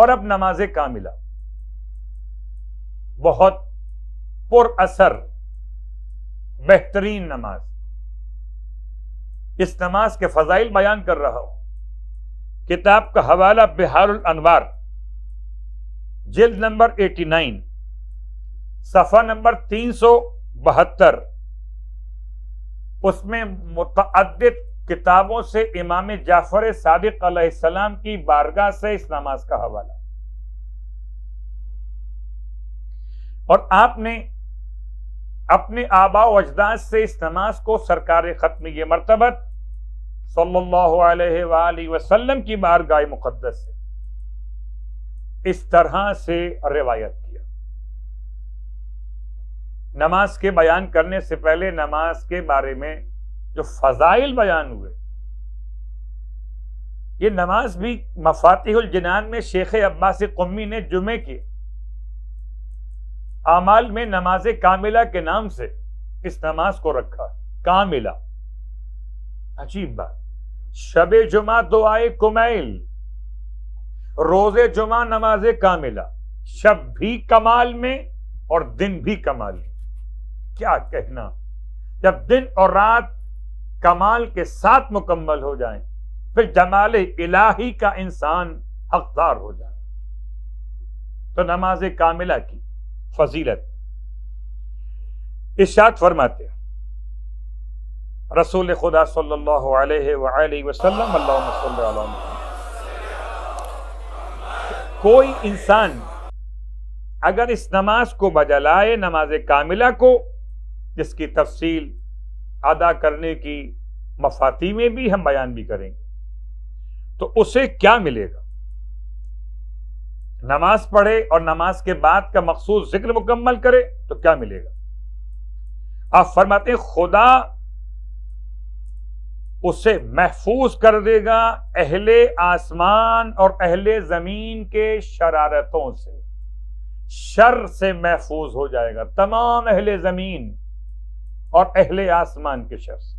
اور اب نماز کاملہ، بہت پر اثر بہترین نماز، اس نماز کے فضائل بیان کر رہا ہوں۔ کتاب کا حوالہ بحار الانوار، جلد نمبر 89، صفحہ نمبر 372۔ اس میں متعدد کتابوں سے امام جعفر صادق علیہ السلام کی بارگاہ سے اس نماز کا حوالہ، اور آپ نے اپنے آباء و اجداد سے اس نماز کو سرکار ختمیہ مرتبت صلی اللہ علیہ وآلہ وسلم کی بارگاہ مقدس سے اس طرح سے روایت کیا۔ نماز کے بیان کرنے سے پہلے نماز کے بارے میں جو فضائل بیان ہوئے، یہ نماز بھی مفاتیح الجنان میں شیخ عباس قمی نے جمعے کے اعمال میں نماز کاملہ کے نام سے اس نماز کو رکھا۔ کاملہ، عجیب بات، شب جمعہ دعائے کمیل، روز جمعہ نماز کاملہ، شب بھی کمال میں اور دن بھی کمال میں۔ کیا کہنا، جب دن اور رات کمال کے ساتھ مکمل ہو جائیں پھر جمال الہی کا انسان حقدار ہو جائے۔ تو نماز کاملہ کی فضیلت، ارشاد فرماتے ہیں رسول خدا صلی اللہ علیہ وآلہ وسلم، اللہم صلی علی محمد، کوئی انسان اگر اس نماز کو بجلائے، نماز کاملہ کو، جس کی تفصیل ادا کرنے کی مفاتیح میں بھی ہم بیان بھی کریں گے، تو اسے کیا ملے گا؟ نماز پڑھے اور نماز کے بعد کا مخصوص ذکر مکمل کرے تو کیا ملے گا؟ آپ فرماتے ہیں خدا اسے محفوظ کر دے گا اہل آسمان اور اہل زمین کے شرارتوں سے، شر سے محفوظ ہو جائے گا، تمام اہل زمین اور اہل آسمان کے شر سے۔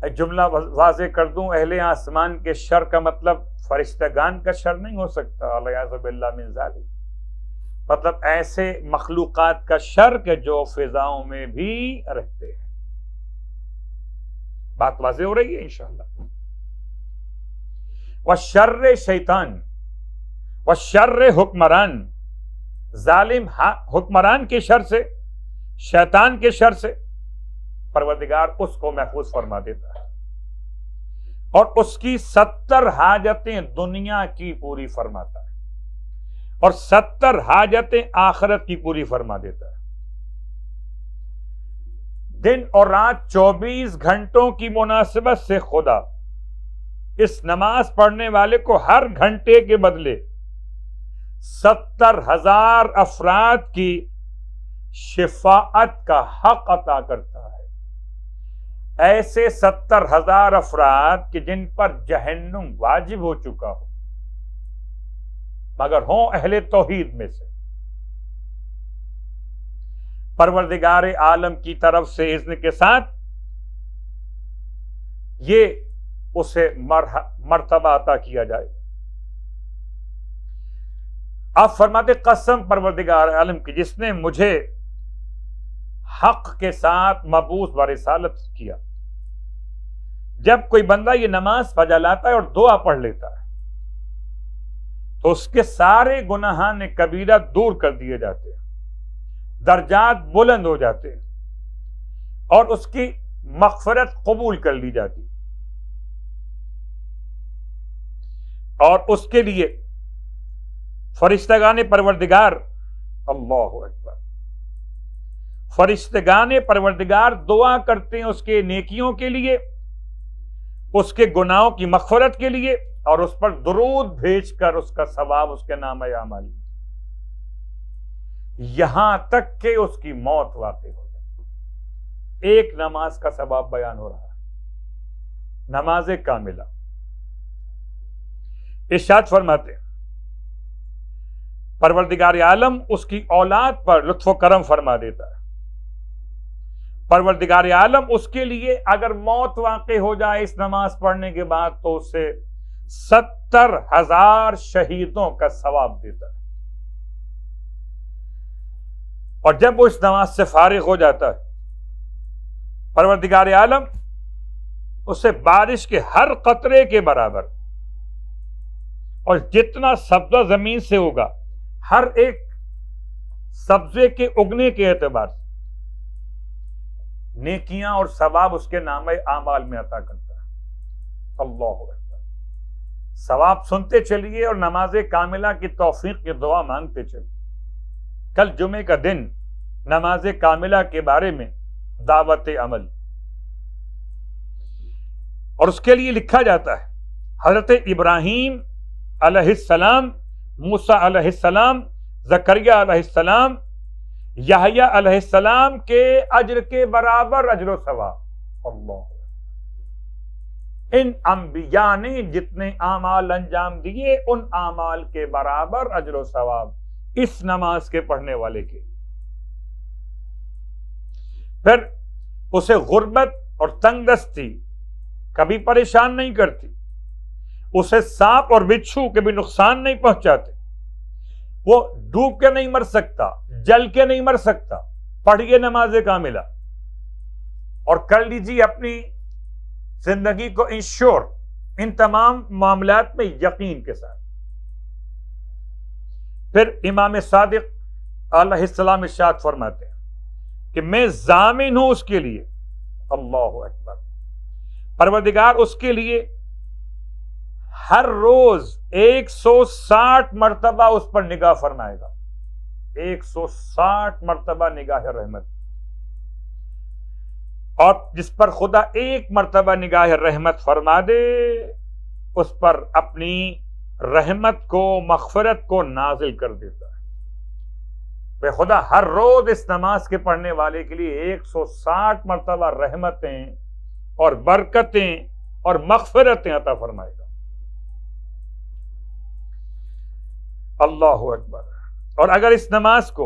ایک جملہ واضح کر دوں، اہل آسمان کے شر کا مطلب فرشتگان کا شر نہیں ہو سکتا، الیاذ باللہ من ذالک، مطلب ایسے مخلوقات کا شر کہ جو فضاؤں میں بھی رہتے ہیں۔ بات واضح ہو رہی ہے انشاءاللہ۔ وشر شیطان، وشر حکمران، ظالم حکمران کے شر سے، شیطان کے شر سے پروردگار اس کو محفوظ فرما دیتا ہے، اور اس کی 70 حاجتیں دنیا کی پوری فرماتا ہے، اور 70 حاجتیں آخرت کی پوری فرما دیتا ہے۔ دن اور رات 24 گھنٹوں کی مناسبت سے خدا اس نماز پڑھنے والے کو ہر گھنٹے کے بدلے 70,000 افراد کی شفاعت کا حق عطا کرتا ہے۔ ایسے 70,000 افراد کہ جن پر جہنم واجب ہو چکا ہو مگر ہوں اہل توحید میں سے، پروردگار عالم کی طرف سے اذن کے ساتھ یہ اسے مرتبہ عطا کیا جائے۔ آپ فرماتے قسم پروردگار عالم کی جس نے مجھے حق کے ساتھ مبعوث و رسالت کیا، جب کوئی بندہ یہ نماز بجا لاتا ہے اور دعا پڑھ لیتا ہے تو اس کے سارے گناہان کبیرہ دور کر دیے جاتے ہیں، درجات بلند ہو جاتے ہیں، اور اس کی مغفرت قبول کر لی جاتی ہے، اور اس کے لیے فرشتگان پروردگار، اللہ اکبر، فرشتگان پروردگار دعا کرتے ہیں اس کے نیکیوں کے لیے، اس کے گناہوں کی مغفرت کے لیے، اور اس پر درود بھیج کر اس کا ثواب اس کے نامہ اعمال میں، یہاں تک کہ اس کی موت واقع ہو جائے۔ ایک نماز کا ثواب بیان ہو رہا ہے، نماز کاملہ۔ ارشاد فرماتے ہیں پروردگار عالم اس کی اولاد پر لطف و کرم فرما دیتا ہے۔ پروردگار عالم اس کے لیے اگر موت واقع ہو جائے اس نماز پڑھنے کے بعد تو اسے 70,000 شہیدوں کا ثواب دیتا ہے. اور جب وہ اس نماز سے فارغ ہو جاتا ہے پروردگار عالم اسے بارش کے ہر قطرے کے برابر اور جتنا سبزہ زمین سے ہوگا ہر ایک سبزے کے اگنے کے اعتبار سے نیکیاں اور ثواب اس کے نامہ اعمال میں عطا کرتا ہے. اللہ اکبر. ثواب سنتے چلیے اور نماز کاملہ کی توفیق کی دعا مانگتے چلیے. کل جمعے کا دن نماز کاملہ کے بارے میں دعوت عمل، اور اس کے لیے لکھا جاتا ہے حضرت ابراہیم علیہ السلام، موسیٰ علیہ السلام، زکریا علیہ السلام، یحییٰ علیہ السلام کے اجر کے برابر اجر و ثواب. اللہ، ان انبیاء نے جتنے اعمال انجام دیے ان اعمال کے برابر اجر و ثواب اس نماز کے پڑھنے والے کے. پھر اسے غربت اور تنگ دستی کبھی پریشان نہیں کرتی، اسے سانپ اور بچھو کبھی نقصان نہیں پہنچاتے، وہ ڈوب کے نہیں مر سکتا، جل کے نہیں مر سکتا. پڑھیے نماز کاملہ اور کر لیجیے اپنی زندگی کو انشور ان تمام معاملات میں یقین کے ساتھ. پھر امام صادق علیہ السلام ارشاد فرماتے ہیں کہ میں ضامن ہوں اس کے لیے. اللہ اکبر. پروردگار اس کے لیے ہر روز 160 مرتبہ اس پر نگاہ فرمائے گا. 160 مرتبہ نگاہ رحمت. اور جس پر خدا ایک مرتبہ نگاہ رحمت فرما دے اس پر اپنی رحمت کو، مغفرت کو نازل کر دیتا ہے. بے خدا ہر روز اس نماز کے پڑھنے والے کے لیے 160 مرتبہ رحمتیں اور برکتیں اور مغفرتیں عطا فرمائے گا. اللہ اکبر. اور اگر اس نماز کو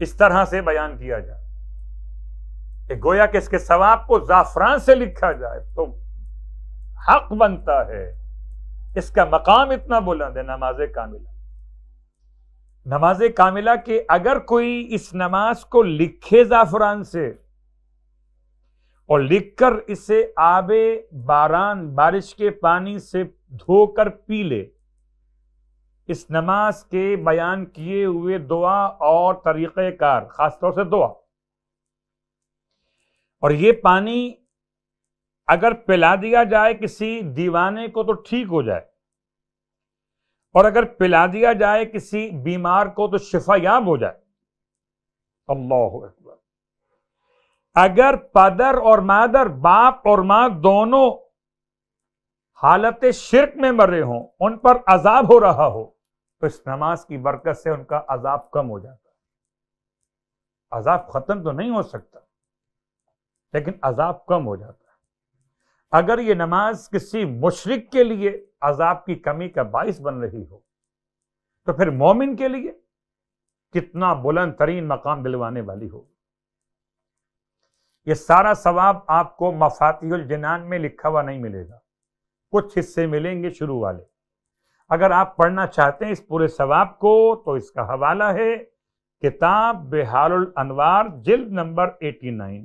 اس طرح سے بیان کیا جائے کہ گویا کہ اس کے ثواب کو زعفران سے لکھا جائے تو حق بنتا ہے. اس کا مقام اتنا بلند ہے نماز کاملہ. نماز کاملہ کہ اگر کوئی اس نماز کو لکھے زعفران سے اور لکھ کر اسے آب باران، بارش کے پانی سے دھو کر پی لے، اس نماز کے بیان کیے ہوئے دعا اور طریقہ کار، خاص طور سے دعا، اور یہ پانی اگر پلا دیا جائے کسی دیوانے کو تو ٹھیک ہو جائے، اور اگر پلا دیا جائے کسی بیمار کو تو شفا یاب ہو جائے. اللہ اکبر. اگر پدر اور مادر، باپ اور ماں دونوں حالت شرک میں مرے ہوں، ان پر عذاب ہو رہا ہو، تو اس نماز کی برکت سے ان کا عذاب کم ہو جاتا ہے. عذاب ختم تو نہیں ہو سکتا لیکن عذاب کم ہو جاتا ہے. اگر یہ نماز کسی مشرک کے لیے عذاب کی کمی کا باعث بن رہی ہو تو پھر مومن کے لیے کتنا بلند ترین مقام دلوانے والی ہو. یہ سارا ثواب آپ کو مفاتیح الجنان میں لکھا ہوا نہیں ملے گا، کچھ حصے ملیں گے شروع والے. اگر آپ پڑھنا چاہتے ہیں اس پورے ثواب کو تو اس کا حوالہ ہے کتاب بحار الانوار، جلد نمبر 89،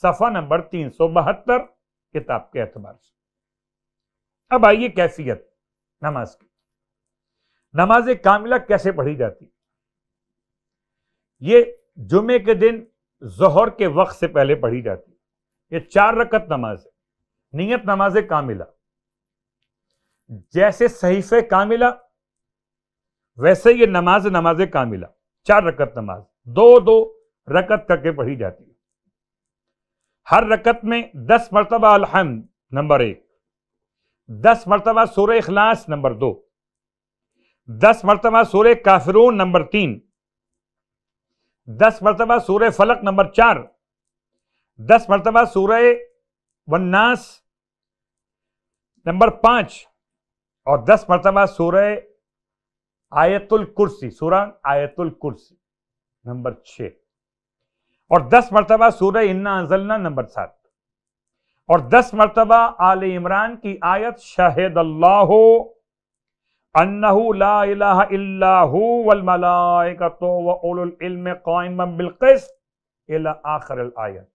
صفحہ نمبر 372 کتاب کے اعتبار سے. اب آئیے کیفیت نماز کی. نماز کاملہ کیسے پڑھی جاتی؟ یہ جمعے کے دن ظہر کے وقت سے پہلے پڑھی جاتی. یہ 4 رکعت نماز ہے. نیت نماز کاملہ، جیسے صحیفہ کاملہ ویسے یہ نماز کاملہ 4 رکعت نماز 2 رکعت کر کے پڑھی جاتی ہے. ہر رکعت میں 10 مرتبہ الحمد نمبر 1، 10 مرتبہ سورہ اخلاص نمبر 2، 10 مرتبہ سورہ کافرون نمبر 3، 10 مرتبہ سورہ فلق نمبر 4، 10 مرتبہ سورہ والناس نمبر 5، اور 10 مرتبہ سورہ آیت الکرسی، سورہ آیت الکرسی نمبر 6، اور 10 مرتبہ سورہ انا انزلنا نمبر 7، اور 10 مرتبہ آل عمران کی آیت شاہد اللہ انہ لا الہ الا ہو والملائکۃ واولو العلم قائما بالقسط الی آخر الآیت،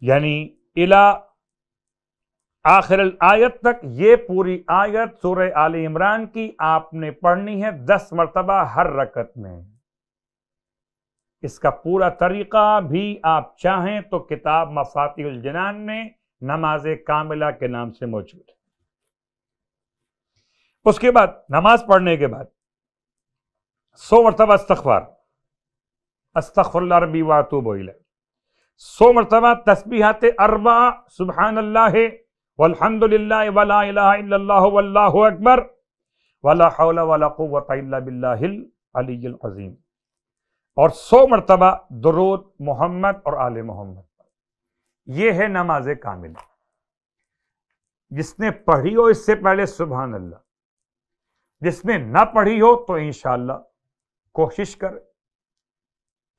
یعنی الی آخر الآیت تک یہ پوری آیت سورہ آل عمران کی آپ نے پڑھنی ہے 10 مرتبہ ہر رکعت میں۔ اس کا پورا طریقہ بھی آپ چاہیں تو کتاب مفاتیح الجنان میں نماز کاملہ کے نام سے موجود ہے۔ اس کے بعد نماز پڑھنے کے بعد 100 مرتبہ استغفار، استغفر اللہ ربی واتوب الیہ، 100 مرتبہ تسبیحات 4 سبحان اللہ والحمد للہ ولا الہ الا اللہ واللہ اکبر ولا حول ولا قوۃ الا باللہ العلی العظیم، اور 100 مرتبہ درود محمد اور آل محمد۔ یہ ہے نماز کاملہ۔ جس نے پڑھی ہو اس سے پہلے سبحان اللہ، جس نے نہ پڑھی ہو تو انشاءاللہ کوشش کرے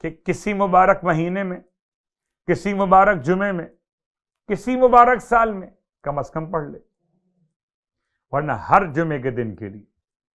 کہ کسی مبارک مہینے میں، کسی مبارک جمعے میں، کسی مبارک سال میں کم از کم پڑھ لے، ورنہ ہر جمعے کے دن کے لیے